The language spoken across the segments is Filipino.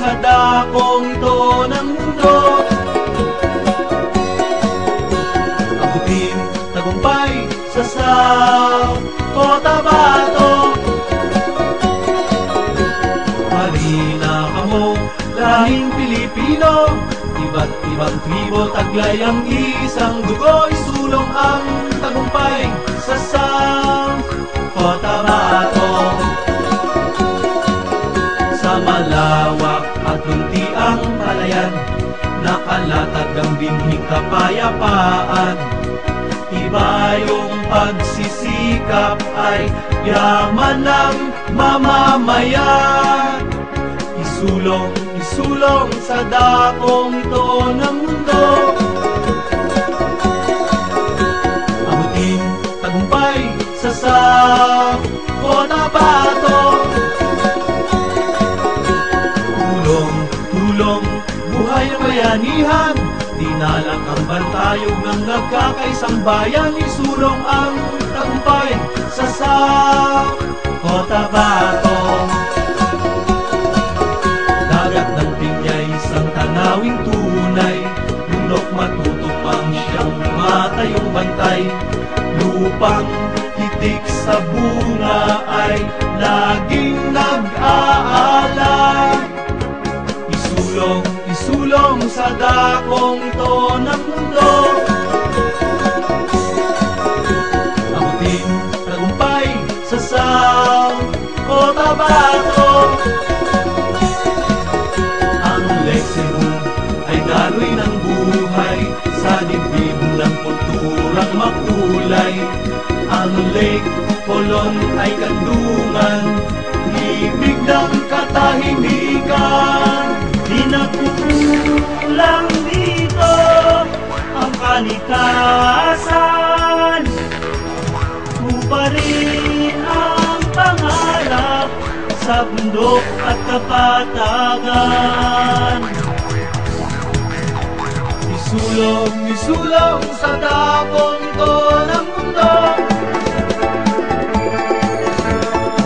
sa dakong ito ng mundo. Abutin tagumpay sa South Cotabato. Marina kamo, lahing Pilipino, iba't ibang tribo, taglay ang isang dugo. Isulong ang tagumpay sa South Cotabato. Sa malawak at luntiang palayan, nakalatag ang binhing kapayapaan. Iba yung pagsisikap ay yaman ng mamamayan. Isulong, isulong sa dakong ito ng mundo. Abutin tagumpay sa South Cotabato. Tulong, tulong, buhay ng bayanihan, dinalang ang bantayog ng nagkakaisang bayan. Isulong ang tagumpay sa South Cotabato. Dagat ng Pinyay, isang tanawing tunay, bundok matutupang siyang matayong bantay. Lupang hitik sa bunga ay laging nag-aalay. Isulong, isulong sa dakong ito ng mundo. Abutin tagumpay sa South Cotabato. Ang Lake Cebu ay daloy ng buhay, sa dibdib ng kulturang makulay. Ang Lake Colon ay kandungan, ibig ng katahimikan. Di nagkukulang dito ang kalikasan, tupa rin ang pangarap sa bundok at kapatagan. Isulong, isulong sa dakong ito ng mundo.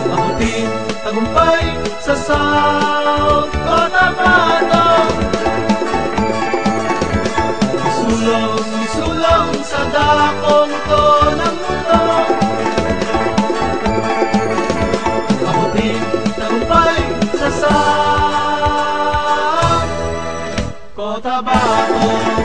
Abutin tagumpay sa South Cotabato. Isulong, isulong sa dakong ito ng mundo. Abutin tagumpay sa South Cotabato.